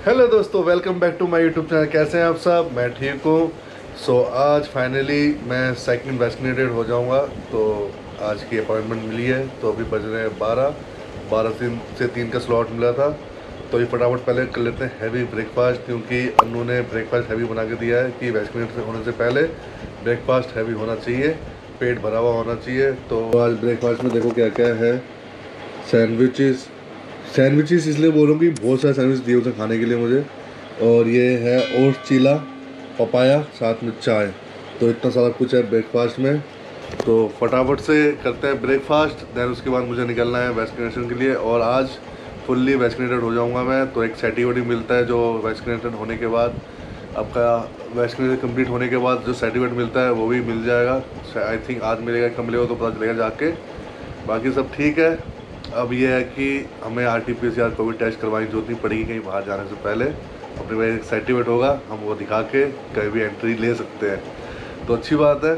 Hello दोस्तों, welcome back to my YouTube channel. कैसे हैं आप सब? मैं ठीक हूँ। आज फाइनली मैं सेकंड वैक्सीनेटेड हो जाऊँगा। तो आज की अपॉइंटमेंट मिली है। तो अभी बज रहे हैं 12 से 3 का स्लॉट मिला था। तो ये फटाफट पहले कर लेते हैं हैवी ब्रेकफास्ट, क्योंकि अन्नू ने ब्रेकफास्ट हैवी बना के दिया है कि वैक्सीनेट होने से पहले ब्रेकफास्ट हैवी होना चाहिए, पेट भरा हुआ होना चाहिए। तो आज ब्रेकफास्ट में देखो क्या क्या है। सैंडविचेस इसलिए बोल रहा हूँ कि बहुत सारे सैंडविच दिए उसे खाने के लिए मुझे। और ये है ओट्स चीला, पपाया, साथ में चाय। तो इतना सारा कुछ है ब्रेकफास्ट में। तो फटाफट से करते हैं ब्रेकफास्ट, देन उसके बाद मुझे निकलना है वैक्सीनेशन के लिए। और आज फुल्ली वैक्सीनेटेड हो जाऊंगा मैं। तो एक सर्टिफिकेट मिलता है जो वैक्सीनेटेड होने के बाद, आपका वैक्सीनेशन कंप्लीट होने के बाद जो सर्टिफिकेट मिलता है वो भी मिल जाएगा। आई थिंक आज मिलेगा, कब मिलेगा तो पता चलेगा जाके। बाकी सब ठीक है। अब ये है कि हमें RT-PCR कोविड टेस्ट करवानी जरूरत नहीं पड़ेगी कहीं बाहर जाने से पहले। अपने में एक सर्टिफिकेट होगा, हम वो दिखा के कहीं भी एंट्री ले सकते हैं। तो अच्छी बात है।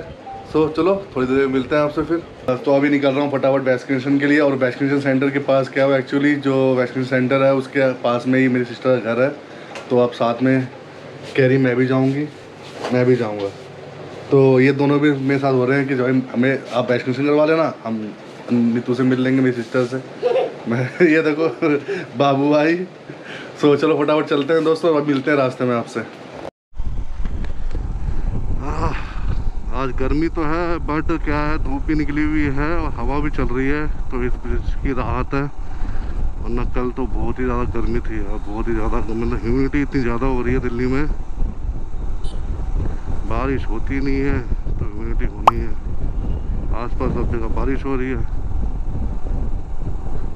चलो थोड़ी देर में मिलते हैं आपसे फिर। तो अभी निकल रहा हूँ फटाफट वैक्सीनेशन के लिए। और वैक्सीनेशन सेंटर के पास क्या हुआ, एक्चुअली जो वैक्सीनेशन सेंटर है उसके पास में ही मेरी सिस्टर का घर है। तो आप साथ में कह रही मैं भी जाऊँगी, मैं भी जाऊँगा। तो ये दोनों भी मेरे साथ हो रहे हैं कि जो हमें आप वैक्सीनेशन करवा लेना, हम नीतू से मिल लेंगे, मेरी सिस्टर से। मैं ये देखो बाबू भाई। चलो फटाफट चलते हैं दोस्तों, अब मिलते हैं रास्ते में आपसे। आज गर्मी तो है, बट क्या है, धूप भी निकली हुई है और हवा भी चल रही है, तो इस की राहत है। वरना कल तो बहुत ही ज़्यादा गर्मी थी और बहुत ही ज़्यादा, मतलब ह्यूमिडिटी इतनी ज़्यादा हो रही है दिल्ली में। बारिश होती नहीं है तो ह्यूमिडिटी होनी है। आसपास सब जगह बारिश हो रही है।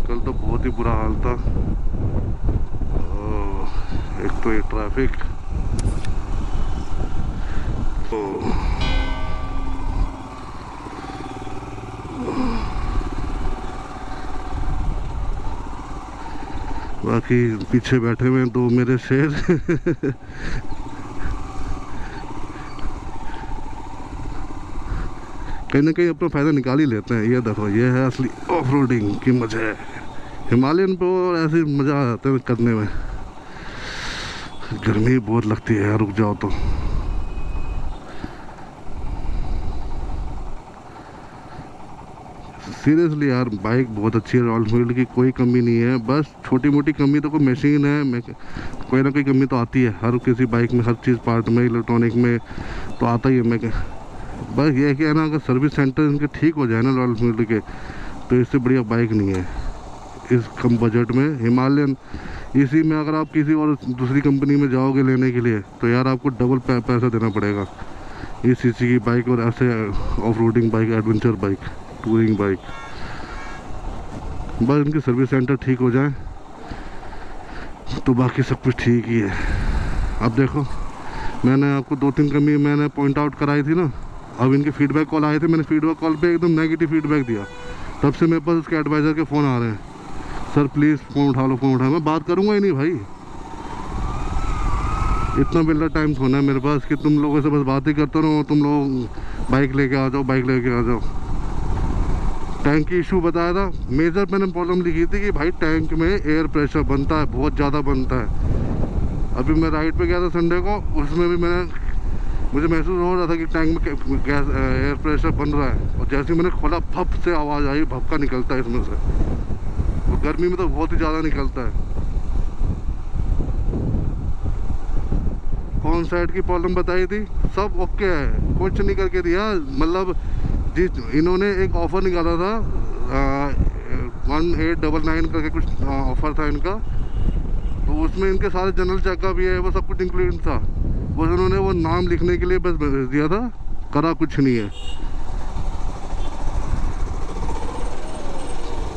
कल तो बहुत ही बुरा हाल था। एक तो ये ट्रैफिक, तो बाकी पीछे बैठे हुए हैं दो मेरे शेर। कहीं ना कहीं अपना फ़ायदा निकाल ही लेते हैं। ये देखो, ये है असली ऑफ रोडिंग की मजा है। हिमालयन पे ऐसे मज़ा आ जाता है करने में। गर्मी बहुत लगती है यार, रुक जाओ तो। सीरियसली यार, बाइक बहुत अच्छी है, रॉयल एनफील्ड की कोई कमी नहीं है। बस छोटी मोटी कमी तो कोई मशीन है, कोई ना कोई कमी तो आती है हर किसी बाइक में, हर चीज़ पार्ट में, इलेक्ट्रॉनिक में तो आता ही है। बस ये क्या है ना, अगर सर्विस सेंटर इनके ठीक हो जाए ना रॉयल एनफील्ड के, तो इससे बढ़िया बाइक नहीं है इस कम बजट में। हिमालयन इसी में अगर आप किसी और दूसरी कंपनी में जाओगे लेने के लिए, तो यार आपको डबल पैसा देना पड़ेगा इस सीसी की बाइक। और ऐसे off roading bike, adventure bike, touring bike, बस इनके सर्विस सेंटर ठीक हो जाए तो बाकी सब कुछ ठीक ही है। अब देखो, मैंने आपको 2-3 कमी मैंने पॉइंट आउट कराई थी ना। अब इनके फीडबैक कॉल आए थे, मैंने फीडबैक कॉल पे एकदम नेगेटिव फीडबैक दिया। तब से मेरे पास उसके एडवाइज़र के फ़ोन आ रहे हैं, सर प्लीज़ फ़ोन उठा लो, फ़ोन उठा। मैं बात करूँगा ही नहीं भाई, इतना बिल्डर टाइम होना है मेरे पास कि तुम लोगों से बस बात ही करते रहो। तुम लोग बाइक लेके आ जाओ, बाइक लेके आ जाओ। टैंक की इशू बताया था, मेजर मैंने प्रॉब्लम लिखी थी कि भाई टैंक में एयर प्रेशर बनता है, बहुत ज़्यादा बनता है। अभी मैं राइड पे गया था संडे को, उसमें भी मुझे महसूस हो रहा था कि टैंक में गैस एयर प्रेशर बन रहा है। और जैसे ही मैंने खोला, भप से आवाज़ आई, भपका निकलता है इसमें से। और गर्मी में तो बहुत ही ज़्यादा निकलता है। कौन साइड की प्रॉब्लम बताई थी, सब ओके है, कुछ नहीं करके दिया। मतलब इन्होंने एक ऑफ़र निकाला था 1899 करके कुछ ऑफ़र था इनका। तो उसमें इनके सारे जनरल चेकअप ये है वो सब कुछ इंक्लूड था। बस उन्होंने वो नाम लिखने के लिए बस भेज दिया था, करा कुछ नहीं है।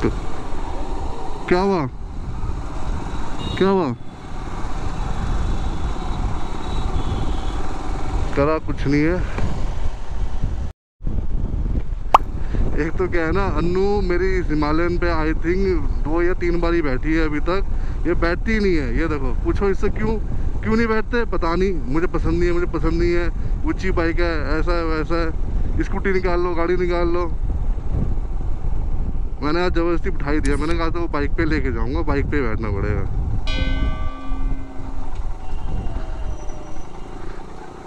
तो क्या हुआ, क्या हुआ? करा कुछ नहीं है। एक तो क्या है ना, अन्नू मेरी हिमालयन पे आई थिंक 2 या 3 बार ही बैठी है अभी तक। ये बैठती ही नहीं है। ये देखो, पूछो इससे क्यों नहीं बैठते, पता नहीं। मुझे पसंद नहीं है, मुझे पसंद नहीं है, ऊंची बाइक है, ऐसा है वैसा है, स्कूटी निकाल लो, गाड़ी निकाल लो। मैंने आज ज़बरदस्ती बिठाई दिया। मैंने कहा था वो बाइक पे लेके जाऊंगा, बाइक पे बैठना पड़ेगा।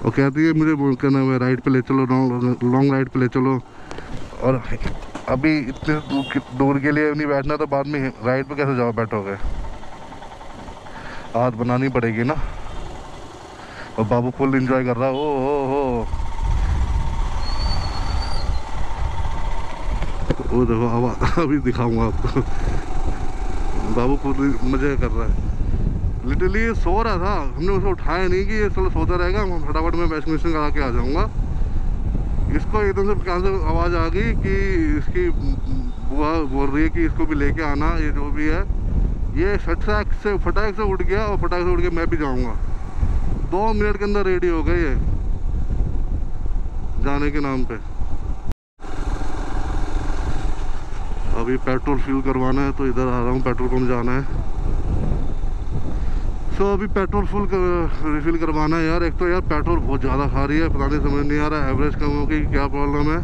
और कहती है मुझे क्या नाम है राइड पे ले चलो, लॉन्ग राइड पे ले चलो। और अभी इतने दूर के लिए नहीं बैठना तो बाद में राइड पे कैसे जाओ, बैठोगे, आदत बनानी पड़ेगी ना। और बाबू फुल एंजॉय कर रहा है। ओ हो वो देखो, अब अभी दिखाऊंगा आपको। बाबू फुल मजे कर रहा है। लिटरली सो रहा था, हमने उसे उठाया नहीं कि ये चलो सोता रहेगा, फटाफट मैं वैक्सीनेशन करा के आ जाऊंगा। इसको एकदम से कहाँ से आवाज़ आ गई कि इसकी बुआ बोल रही है कि इसको भी लेके आना, ये जो भी है। ये फटाक से उठ गया और फटाक से उठ के मैं भी जाऊंगा। 2 मिनट के अंदर रेडी हो गए ये जाने के नाम पे। अभी पेट्रोल फ्यूल करवाना है तो इधर आ रहा हूँ, पेट्रोल पंप जाना है। सो अभी पेट्रोल फुल रिफिल करवाना है यार। एक तो यार पेट्रोल बहुत ज़्यादा खा रही है, पता नहीं समझ नहीं आ रहा है एवरेज कम हो गई, क्या प्रॉब्लम है।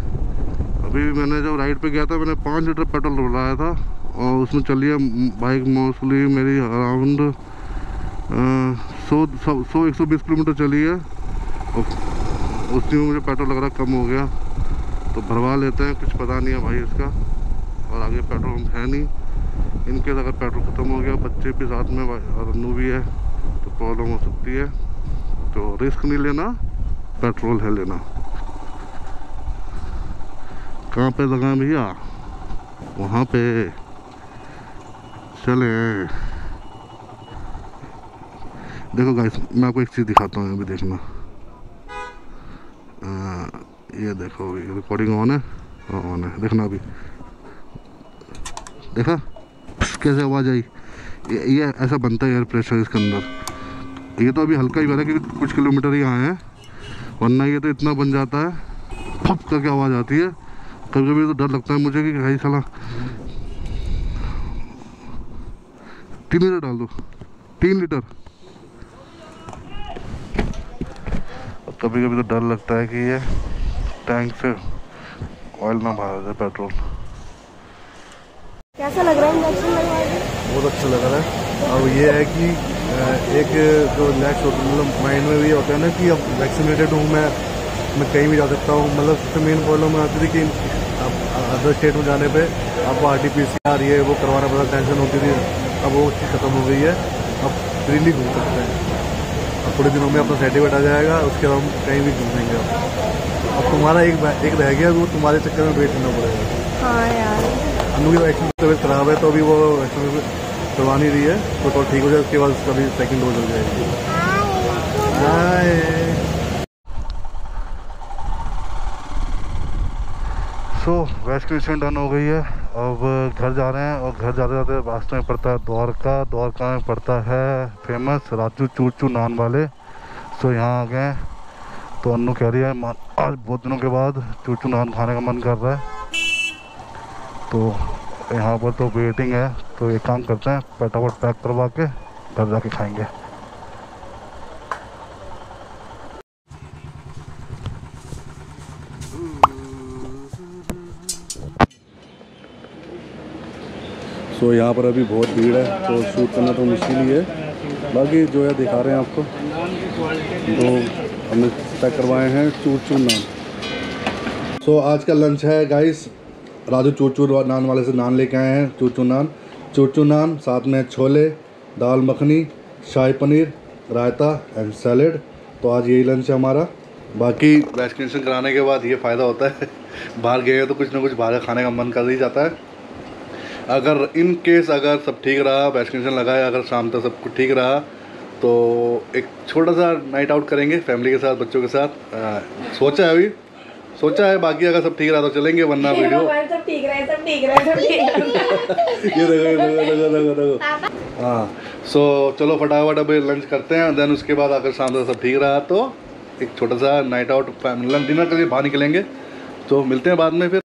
अभी मैंने जब राइड पे गया था मैंने 5 लीटर पेट्रोल डलवाया था और उसमें चली है बाइक मोस्टली मेरी अराउंड 100-120 किलोमीटर चली है। और उसमें मुझे पेट्रोल लग रहा है कम हो गया, तो भरवा लेते हैं, कुछ पता नहीं है भाई इसका। और आगे पेट्रोल पंप है नहीं, इनके अगर पेट्रोल ख़त्म हो गया, बच्चे भी साथ में और अन्नू भी है, तो प्रॉब्लम हो सकती है। तो रिस्क नहीं लेना, पेट्रोल है लेना। कहाँ पे लगा भैया? वहाँ पे चले। देखो गाइस, मैं आपको एक चीज़ दिखाता हूँ, अभी देखना। ये देखो, ये रिकॉर्डिंग ऑन है, ऑन है, देखना अभी। देखा कैसे आवाज़ आई? ये ऐसा बनता है एयर प्रेशर इसके अंदर। ये तो अभी हल्का ही बना क्योंकि कुछ किलोमीटर ही आए हैं, वरना ये तो इतना बन जाता है, फप करके आवाज़ आती है। कभी कभी तो डर लगता है मुझे कि भाई साला 3 लीटर डाल दो, 3 लीटर। कभी कभी तो डर लगता है कि ये टैंक से ऑयल ना बाहर जाए पेट्रोल। कैसा लग रहा है इंजेक्शन लगवा के? बहुत अच्छा लग रहा है। अब ये है कि एक जो रिलैक्स होता है, मतलब माइंड में भी होता है ना कि अब वैक्सीनेटेड हूँ मैं कहीं भी जा सकता हूँ। मतलब सबसे मेन प्रॉब्लम आती थी कि अदर स्टेट में जाने पे आपको RT-PCR ये वो करवाना पड़ता, टेंशन होती थी। अब वो चीज़ खत्म हो गई है, अब फ्रीली घूम सकते हैं। अब थोड़े दिनों में अपना सर्टिफिकेट आ जाएगा, उसके बाद हम कहीं भी घूमेंगे। अब तुम्हारा एक रह गया, वो तुम्हारे चक्कर में वेट करना पड़ेगा। हाँ यार, अन्नू की वैक्सीन तबीयत खराब है तो अभी वो वैक्सीन करवा नहीं रही है, तो थोड़ा ठीक हो जाए, उसके बाद उसका भी सेकंड डोज हो जाएगी। सो वैक्सीनेशन डन हो गई है, अब घर जा रहे हैं। और घर जाते जाते रास्ते में पड़ता है द्वारका में पड़ता है फेमस राजू चूचू नान वाले। सो यहाँ आ गए, तो अन्नू कह रही है आज बहुत दिनों के बाद चूचू नान खाने का मन कर रहा है। तो यहाँ पर तो वेटिंग है, तो एक काम करते हैं, फटाफट पैक करवा के घर जाके खाएंगे। सो यहाँ पर अभी बहुत भीड़ है, तो शूट करना तो मुश्किल ही है। बाकी जो है दिखा रहे हैं आपको, तो हमने पैक करवाए हैं चूचू नान। सो आज का लंच है गाइस, राजू चूचू नान वाले से नान लेके आए हैं, चूचू नान, साथ में छोले, दाल मखनी, शाही पनीर, रायता एंड सैलेड। तो आज यही लंच है हमारा। बाकी वैक्सीनेशन कराने के बाद ये फ़ायदा होता है, बाहर गए तो कुछ ना कुछ बाहर खाने का मन कर ही जाता है। अगर इन केस अगर सब ठीक रहा, वैक्सीनेशन लगाया, अगर शाम तक सब कुछ ठीक रहा, तो एक छोटा सा नाइट आउट करेंगे फैमिली के साथ, बच्चों के साथ। सोचा है बाकी अगर सब ठीक रहा तो चलेंगे, वरना वीडियो सब ठीक रहा है। ये देखो। हाँ, सो चलो फटाफट अभी लंच करते हैं, देन उसके बाद अगर शाम तक सब ठीक रहा तो एक छोटा सा नाइट आउट डिनर के लिए बाहर निकलेंगे। तो मिलते हैं बाद में फिर।